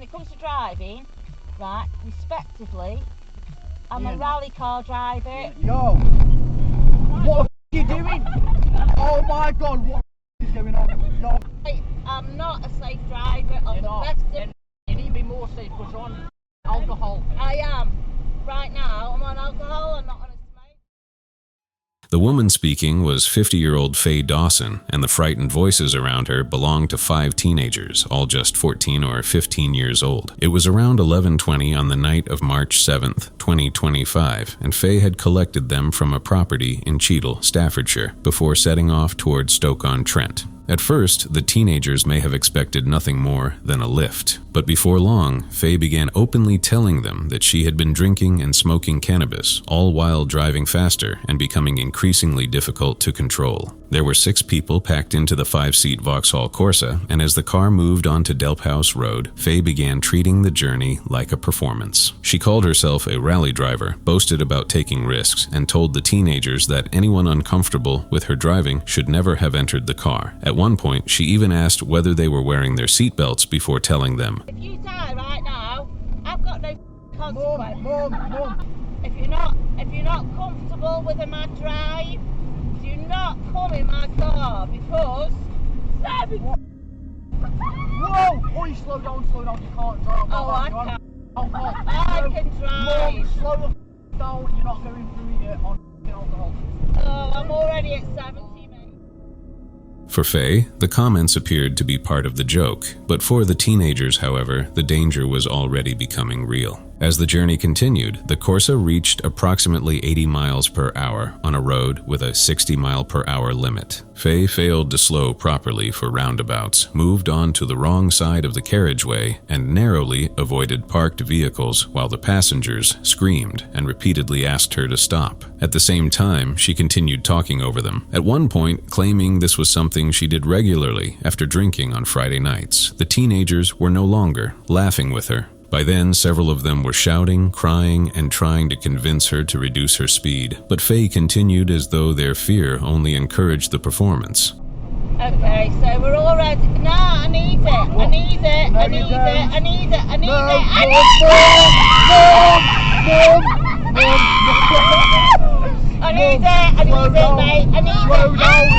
it comes to driving, right, respectively, I'm a rally car driver. Yo! What the f are you doing? Oh my god, what is going on? No. I'm not a safe driver. You're not. You need to be more safe because you're on alcohol. I am. Right now, I'm on alcohol, I'm not on a smoke. The woman speaking was 50-year-old Faye Dawson, and the frightened voices around her belonged to 5 teenagers, all just 14 or 15 years old. It was around 11:20 on the night of March 7th, 2025, and Faye had collected them from a property in Cheadle, Staffordshire, before setting off toward Stoke-on-Trent. At first, the teenagers may have expected nothing more than a lift, but before long, Faye began openly telling them that she had been drinking and smoking cannabis, all while driving faster and becoming increasingly difficult to control. There were 6 people packed into the 5-seat Vauxhall Corsa, and as the car moved onto Delphouse Road, Faye began treating the journey like a performance. She called herself a rally driver, boasted about taking risks, and told the teenagers that anyone uncomfortable with her driving should never have entered the car. At one point, she even asked whether they were wearing their seatbelts before telling them, If you die right now, I've got no consequence. Mum. If you're not comfortable with my drive, do not come in my car because... Whoa! Oi, slow down, you can't drive. Oh, I can. Alcohol. I can drive. Mum, slow the down, you're not going through it on alcohol. Oh, I'm already at 70, mate. For Faye, the comments appeared to be part of the joke, but for the teenagers, however, the danger was already becoming real. As the journey continued, the Corsa reached approximately 80 miles per hour on a road with a 60-mile-per-hour limit. Faye failed to slow properly for roundabouts, moved on to the wrong side of the carriageway, and narrowly avoided parked vehicles while the passengers screamed and repeatedly asked her to stop. At the same time, she continued talking over them, at one point claiming this was something she did regularly after drinking on Friday nights. The teenagers were no longer laughing with her. By then, several of them were shouting, crying, and trying to convince her to reduce her speed. But Faye continued as though their fear only encouraged the performance. Okay, so we're all ready. No, I need it. I need it. I need it. I need it. I need it. I need it. I need it. I need it, mate. I need it. Slow down.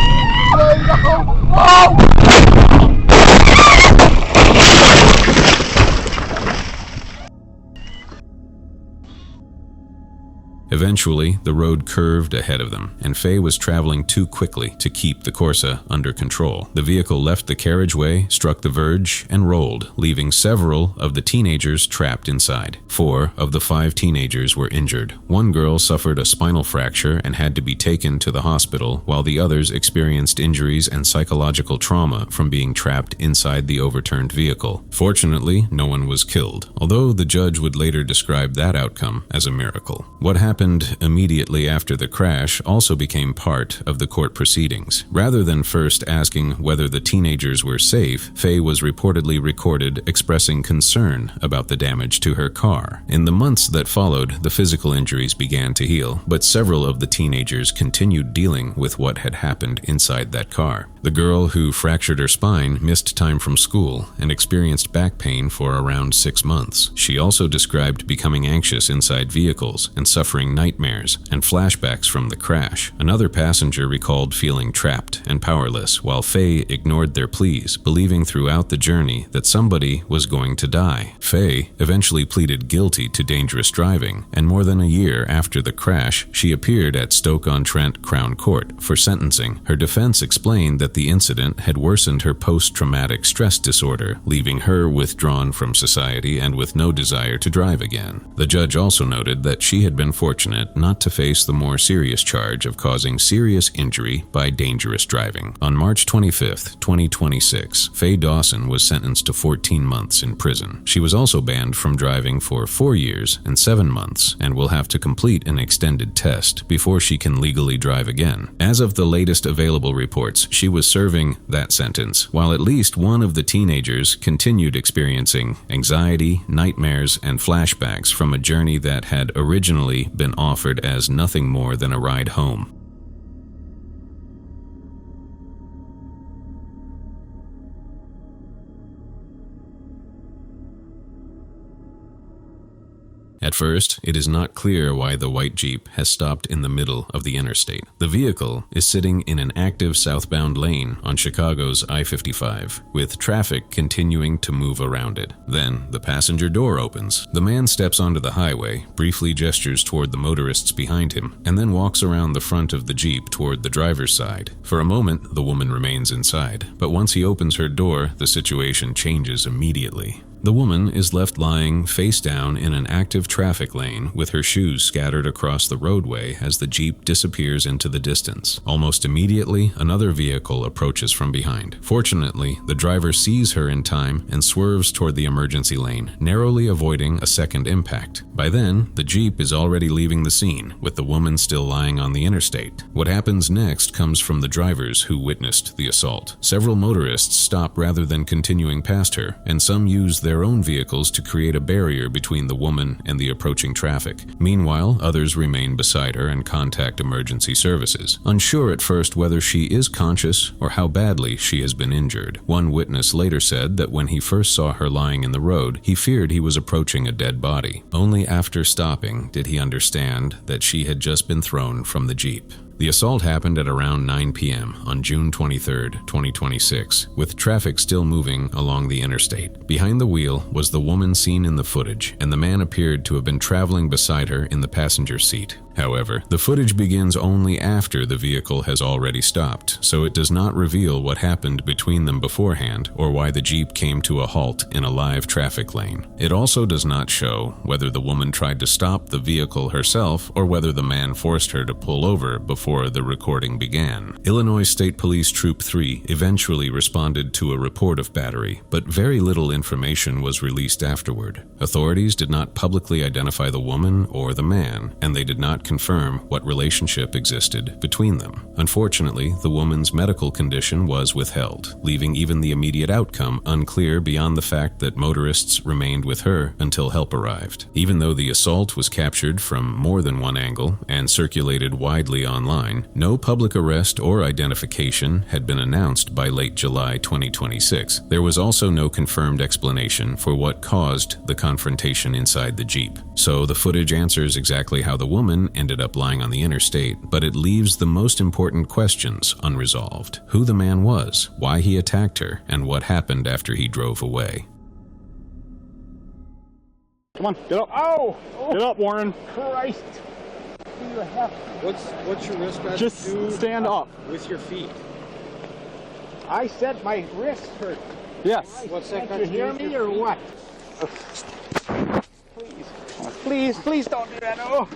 Eventually, the road curved ahead of them, and Faye was traveling too quickly to keep the Corsa under control. The vehicle left the carriageway, struck the verge, and rolled, leaving several of the teenagers trapped inside. 4 of the 5 teenagers were injured. One girl suffered a spinal fracture and had to be taken to the hospital, while the others experienced injuries and psychological trauma from being trapped inside the overturned vehicle. Fortunately, no one was killed, although the judge would later describe that outcome as a miracle. What happened immediately after the crash also became part of the court proceedings. Rather than first asking whether the teenagers were safe, Faye was reportedly recorded expressing concern about the damage to her car. In the months that followed, the physical injuries began to heal, but several of the teenagers continued dealing with what had happened inside that car. The girl who fractured her spine missed time from school and experienced back pain for around 6 months. She also described becoming anxious inside vehicles and suffering nightmares and flashbacks from the crash. Another passenger recalled feeling trapped and powerless, while Faye ignored their pleas, believing throughout the journey that somebody was going to die. Faye eventually pleaded guilty to dangerous driving, and more than a year after the crash, she appeared at Stoke-on-Trent Crown Court for sentencing. Her defense explained that the incident had worsened her post-traumatic stress disorder, leaving her withdrawn from society and with no desire to drive again. The judge also noted that she had been fortunate not to face the more serious charge of causing serious injury by dangerous driving. On March 25, 2026, Faye Dawson was sentenced to 14 months in prison. She was also banned from driving for 4 years and 7 months and will have to complete an extended test before she can legally drive again. As of the latest available reports, she was serving that sentence, while at least one of the teenagers continued experiencing anxiety, nightmares, and flashbacks from a journey that had originally been offered as nothing more than a ride home. At first, it is not clear why the white Jeep has stopped in the middle of the interstate. The vehicle is sitting in an active southbound lane on Chicago's I-55, with traffic continuing to move around it. Then, the passenger door opens. The man steps onto the highway, briefly gestures toward the motorists behind him, and then walks around the front of the Jeep toward the driver's side. For a moment, the woman remains inside, but once he opens her door, the situation changes immediately. The woman is left lying face down in an active traffic lane with her shoes scattered across the roadway as the Jeep disappears into the distance. Almost immediately, another vehicle approaches from behind. Fortunately, the driver sees her in time and swerves toward the emergency lane, narrowly avoiding a second impact. By then, the Jeep is already leaving the scene, with the woman still lying on the interstate. What happens next comes from the drivers who witnessed the assault. Several motorists stop rather than continuing past her, and some use their own vehicles to create a barrier between the woman and the approaching traffic. Meanwhile, others remain beside her and contact emergency services, unsure at first whether she is conscious or how badly she has been injured. One witness later said that when he first saw her lying in the road, he feared he was approaching a dead body. Only after stopping did he understand that she had just been thrown from the Jeep. The assault happened at around 9 p.m. on June 23, 2026, with traffic still moving along the interstate. Behind the wheel was the woman seen in the footage, and the man appeared to have been traveling beside her in the passenger seat. However, the footage begins only after the vehicle has already stopped, so it does not reveal what happened between them beforehand or why the Jeep came to a halt in a live traffic lane. It also does not show whether the woman tried to stop the vehicle herself or whether the man forced her to pull over before the recording began. Illinois State Police Troop 3 eventually responded to a report of battery, but very little information was released afterward. Authorities did not publicly identify the woman or the man, and they did not confirm what relationship existed between them. Unfortunately, the woman's medical condition was withheld, leaving even the immediate outcome unclear beyond the fact that motorists remained with her until help arrived. Even though the assault was captured from more than one angle and circulated widely online, no public arrest or identification had been announced by late July 2026. There was also no confirmed explanation for what caused the confrontation inside the Jeep. So the footage answers exactly how the woman ended up lying on the interstate, but it leaves the most important questions unresolved. Who the man was, why he attacked her, and what happened after he drove away. Come on, get up. Ow! Get up, Warren. Christ. What's your wristband? Just stand up. With your feet. I said my wrist hurt. Yes. What's that got Did to you hear do with me your or feet? what? Please don't do that. Oh,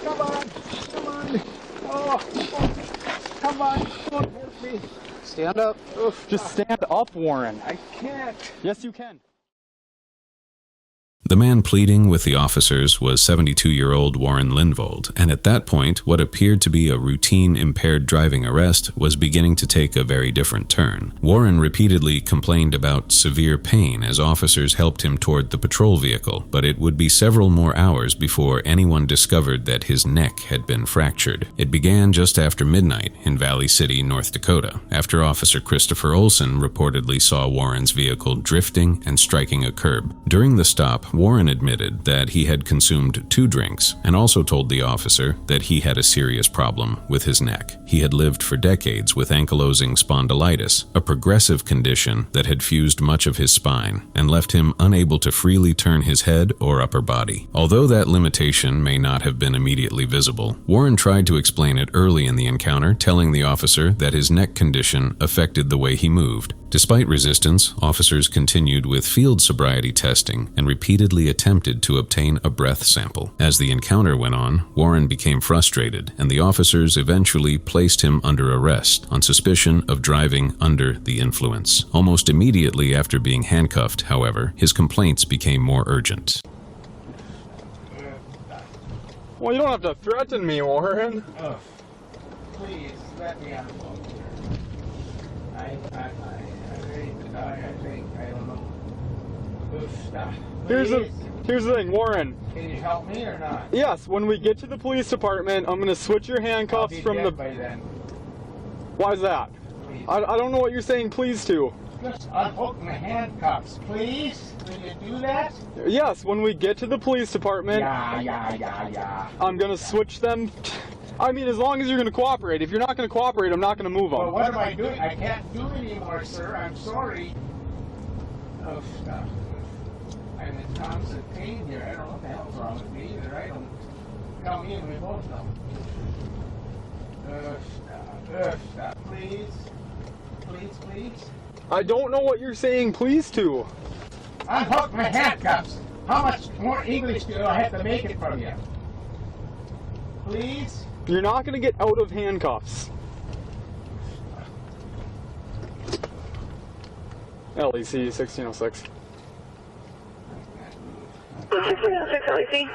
come on. Come on, don't hurt me. Stand up. Just stand up, Warren. I can't. Yes, you can. The man pleading with the officers was 72-year-old Warren Lindvold, and at that point, what appeared to be a routine impaired driving arrest was beginning to take a very different turn. Warren repeatedly complained about severe pain as officers helped him toward the patrol vehicle, but it would be several more hours before anyone discovered that his neck had been fractured. It began just after midnight in Valley City, North Dakota, after Officer Christopher Olson reportedly saw Warren's vehicle drifting and striking a curb. During the stop, Warren admitted that he had consumed 2 drinks and also told the officer that he had a serious problem with his neck. He had lived for decades with ankylosing spondylitis, a progressive condition that had fused much of his spine and left him unable to freely turn his head or upper body. Although that limitation may not have been immediately visible, Warren tried to explain it early in the encounter, telling the officer that his neck condition affected the way he moved. Despite resistance, officers continued with field sobriety testing and repeatedly attempted to obtain a breath sample. As the encounter went on, Warren became frustrated, and the officers eventually placed him under arrest on suspicion of driving under the influence. Almost immediately after being handcuffed, however, his complaints became more urgent. Well, you don't have to threaten me, Warren. Please, let me out of the boat. I'm ready to die, I think. I don't know. Stop. Here's the thing, Warren. Can you help me or not? Yes, when we get to the police department, I'm going to switch your handcuffs I'll be from dead the... by then. Why is that? Please. I don't know what you're saying please to. Just unhook my handcuffs, please. Will you do that? Yes, when we get to the police department, Yeah. I'm gonna switch them. I mean, as long as you're gonna cooperate. If you're not gonna cooperate, I'm not gonna move them. Well, what am I doing? I can't do anymore, sir. I'm sorry. Oh, stop. I'm in constant pain here. I don't know what the hell's wrong with me either. I don't. Tell me and we both know. Stop. Please. Please. I don't know what you're saying please to. Unhook my handcuffs. How much more English do I have to make it from you? Please? You're not gonna get out of handcuffs. LEC 1606. 1606 LEC.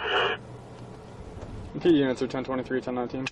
P units are 1023, 1019.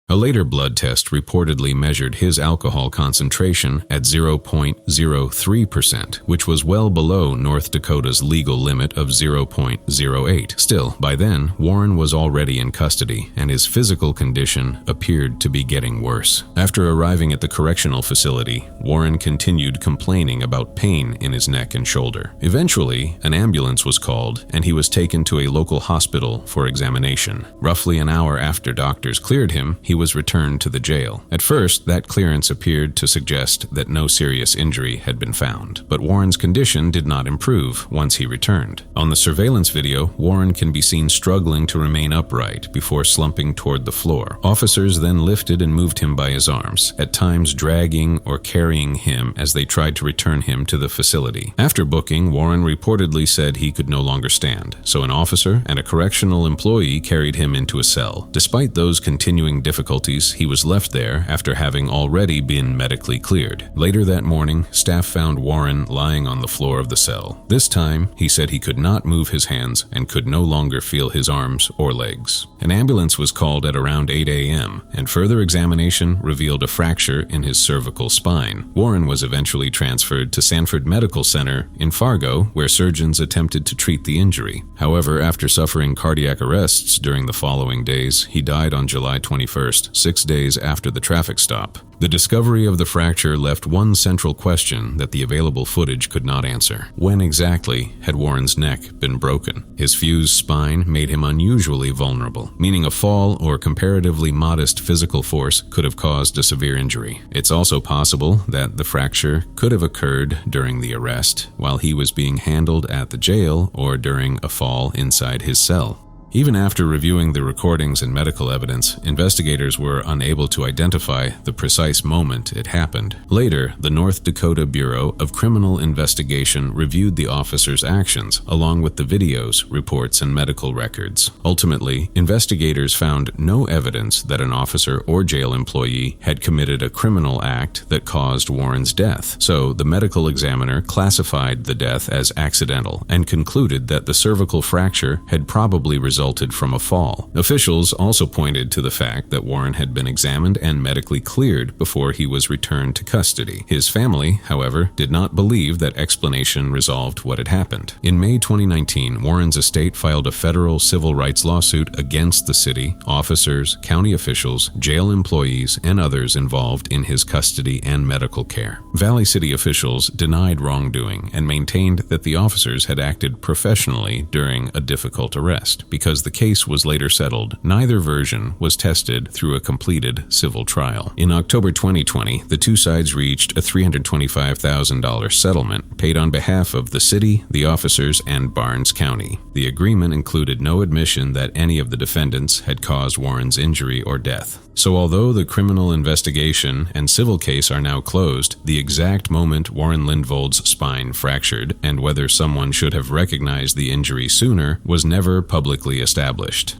A later blood test reportedly measured his alcohol concentration at 0.03%, which was well below North Dakota's legal limit of 0.08. Still, by then, Warren was already in custody, and his physical condition appeared to be getting worse. After arriving at the correctional facility, Warren continued complaining about pain in his neck and shoulder. Eventually, an ambulance was called, and he was taken to a local hospital for examination. Roughly an hour after doctors cleared him, he was returned to the jail. At first, that clearance appeared to suggest that no serious injury had been found, but Warren's condition did not improve once he returned. On the surveillance video, Warren can be seen struggling to remain upright before slumping toward the floor. Officers then lifted and moved him by his arms, at times dragging or carrying him as they tried to return him to the facility. After booking, Warren reportedly said he could no longer stand, so an officer and a correctional employee carried him into a cell. Despite those continuing difficulties, he was left there after having already been medically cleared. Later that morning, staff found Warren lying on the floor of the cell. This time, he said he could not move his hands and could no longer feel his arms or legs. An ambulance was called at around 8 a.m., and further examination revealed a fracture in his cervical spine. Warren was eventually transferred to Sanford Medical Center in Fargo, where surgeons attempted to treat the injury. However, after suffering cardiac arrests during the following days, he died on July 21st, 6 days after the traffic stop. The discovery of the fracture left one central question that the available footage could not answer. When exactly had Warren's neck been broken? His fused spine made him unusually vulnerable, meaning a fall or comparatively modest physical force could have caused a severe injury. It's also possible that the fracture could have occurred during the arrest, while he was being handled at the jail, or during a fall inside his cell. Even after reviewing the recordings and medical evidence, investigators were unable to identify the precise moment it happened. Later, the North Dakota Bureau of Criminal Investigation reviewed the officer's actions, along with the videos, reports, and medical records. Ultimately, investigators found no evidence that an officer or jail employee had committed a criminal act that caused Warren's death, so the medical examiner classified the death as accidental and concluded that the cervical fracture had probably resulted from a fall. Officials also pointed to the fact that Warren had been examined and medically cleared before he was returned to custody. His family, however, did not believe that explanation resolved what had happened. In May 2019, Warren's estate filed a federal civil rights lawsuit against the city, officers, county officials, jail employees, and others involved in his custody and medical care. Valley City officials denied wrongdoing and maintained that the officers had acted professionally during a difficult arrest. Because the case was later settled, neither version was tested through a completed civil trial. In October 2020, the two sides reached a $325,000 settlement paid on behalf of the city, the officers, and Barnes County. The agreement included no admission that any of the defendants had caused Warren's injury or death. So although the criminal investigation and civil case are now closed, the exact moment Warren Lindvold's spine fractured and whether someone should have recognized the injury sooner was never publicly established.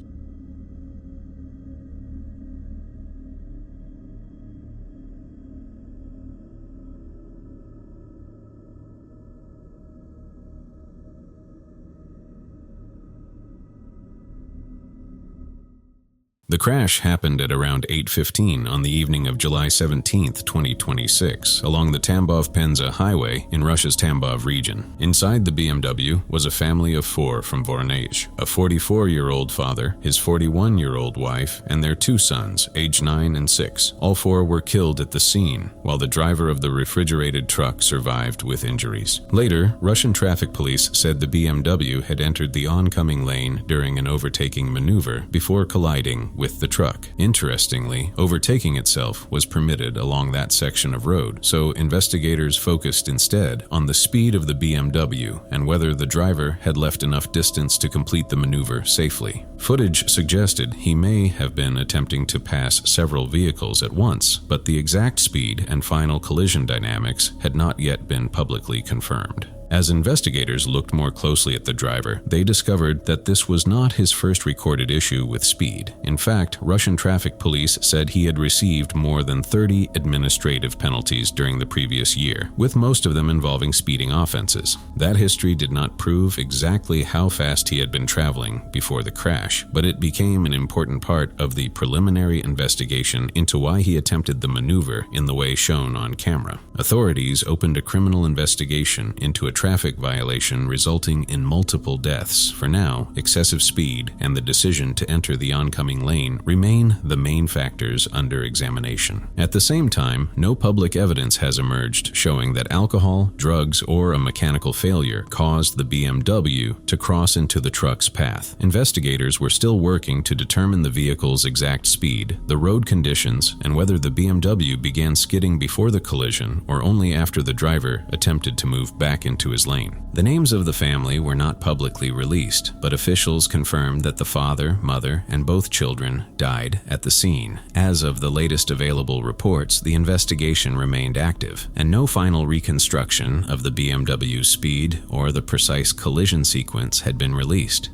The crash happened at around 8:15 on the evening of July 17, 2026, along the Tambov-Penza highway in Russia's Tambov region. Inside the BMW was a family of 4 from Voronezh, a 44-year-old father, his 41-year-old wife, and their 2 sons, aged 9 and 6. All 4 were killed at the scene, while the driver of the refrigerated truck survived with injuries. Later, Russian traffic police said the BMW had entered the oncoming lane during an overtaking maneuver before colliding with the truck. Interestingly, overtaking itself was permitted along that section of road, so investigators focused instead on the speed of the BMW and whether the driver had left enough distance to complete the maneuver safely. Footage suggested he may have been attempting to pass several vehicles at once, but the exact speed and final collision dynamics had not yet been publicly confirmed. As investigators looked more closely at the driver, they discovered that this was not his first recorded issue with speed. In fact, Russian traffic police said he had received more than 30 administrative penalties during the previous year, with most of them involving speeding offenses. That history did not prove exactly how fast he had been traveling before the crash, but it became an important part of the preliminary investigation into why he attempted the maneuver in the way shown on camera. Authorities opened a criminal investigation into a traffic violation resulting in multiple deaths. For now, excessive speed and the decision to enter the oncoming lane remain the main factors under examination. At the same time, no public evidence has emerged showing that alcohol, drugs, or a mechanical failure caused the BMW to cross into the truck's path. Investigators were still working to determine the vehicle's exact speed, the road conditions, and whether the BMW began skidding before the collision or only after the driver attempted to move back into his lane. The names of the family were not publicly released, but officials confirmed that the father, mother, and both children died at the scene. As of the latest available reports, the investigation remained active, and no final reconstruction of the BMW's speed or the precise collision sequence had been released.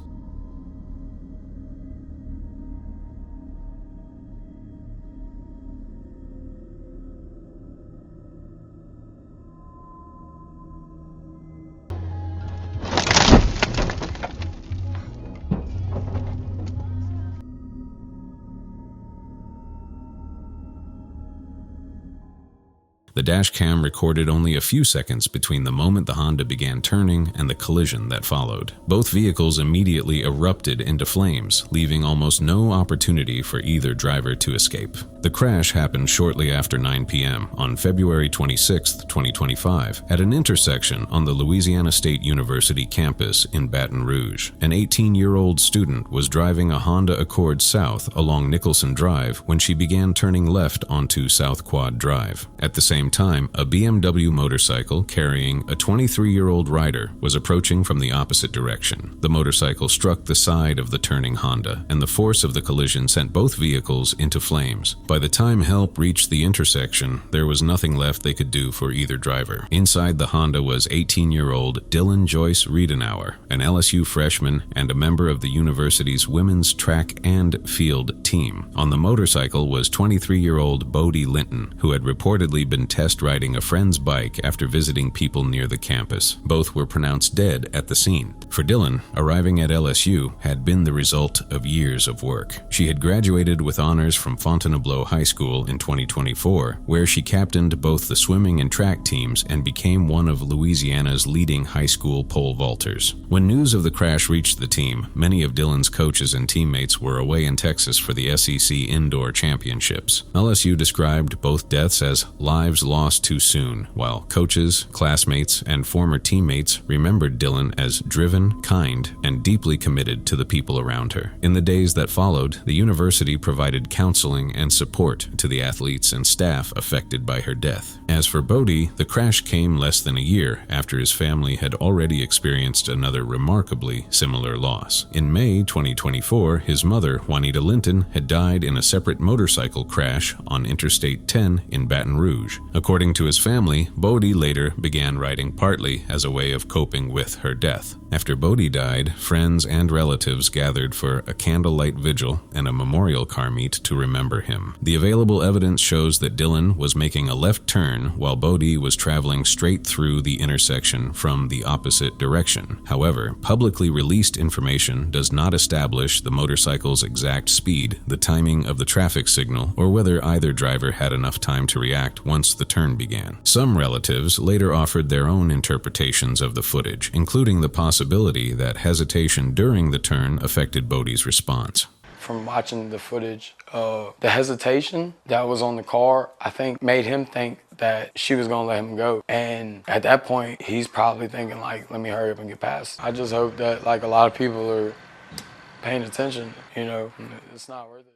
The dashcam recorded only a few seconds between the moment the Honda began turning and the collision that followed. Both vehicles immediately erupted into flames, leaving almost no opportunity for either driver to escape. The crash happened shortly after 9 p.m. on February 26, 2025, at an intersection on the Louisiana State University campus in Baton Rouge. An 18-year-old student was driving a Honda Accord south along Nicholson Drive when she began turning left onto South Quad Drive. At the same time, a BMW motorcycle carrying a 23-year-old rider was approaching from the opposite direction. The motorcycle struck the side of the turning Honda, and the force of the collision sent both vehicles into flames. By the time help reached the intersection, there was nothing left they could do for either driver. Inside the Honda was 18-year-old Dylan Joyce Riedenauer, an LSU freshman and a member of the university's women's track and field team. On the motorcycle was 23-year-old Bodie Linton, who had reportedly been test riding a friend's bike after visiting people near the campus. Both were pronounced dead at the scene. For Dylan, arriving at LSU had been the result of years of work. She had graduated with honors from Fontainebleau High School in 2024, where she captained both the swimming and track teams and became one of Louisiana's leading high school pole vaulters. When news of the crash reached the team, many of Dylan's coaches and teammates were away in Texas for the SEC Indoor Championships. LSU described both deaths as lives lost too soon, while coaches, classmates, and former teammates remembered Dylan as driven, kind, and deeply committed to the people around her. In the days that followed, the university provided counseling and support to the athletes and staff affected by her death. As for Bodie, the crash came less than a year after his family had already experienced another remarkably similar loss. In May 2024, his mother, Juanita Linton, had died in a separate motorcycle crash on Interstate 10 in Baton Rouge. According to his family, Bodie later began writing partly as a way of coping with her death. After Bodie died, friends and relatives gathered for a candlelight vigil and a memorial car meet to remember him. The available evidence shows that Dylan was making a left turn while Bodie was traveling straight through the intersection from the opposite direction. However, publicly released information does not establish the motorcycle's exact speed, the timing of the traffic signal, or whether either driver had enough time to react once the turn began. Some relatives later offered their own interpretations of the footage, including the possibility that hesitation during the turn affected Bodie's response. From watching the footage, the hesitation that was on the car, I think made him think that she was gonna let him go. And at that point, he's probably thinking like, let me hurry up and get past. I just hope that like a lot of people are paying attention, you know, it's not worth it.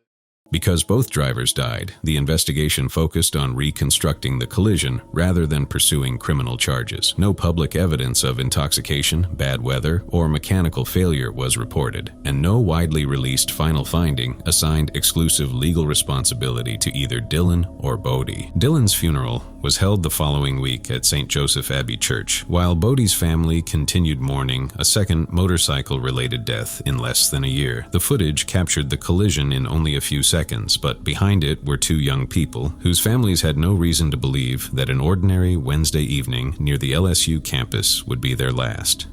Because both drivers died, the investigation focused on reconstructing the collision rather than pursuing criminal charges. No public evidence of intoxication, bad weather, or mechanical failure was reported, and no widely released final finding assigned exclusive legal responsibility to either Dylan or Bodie. Dylan's funeral was held the following week at St. Joseph Abbey Church, while Bodie's family continued mourning a second motorcycle-related death in less than a year. The footage captured the collision in only a few seconds, but behind it were two young people whose families had no reason to believe that an ordinary Wednesday evening near the LSU campus would be their last.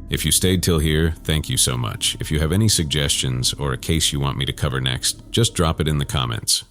If you stayed till here, thank you so much. If you have any suggestions or a case you want me to cover next, just drop it in the comments.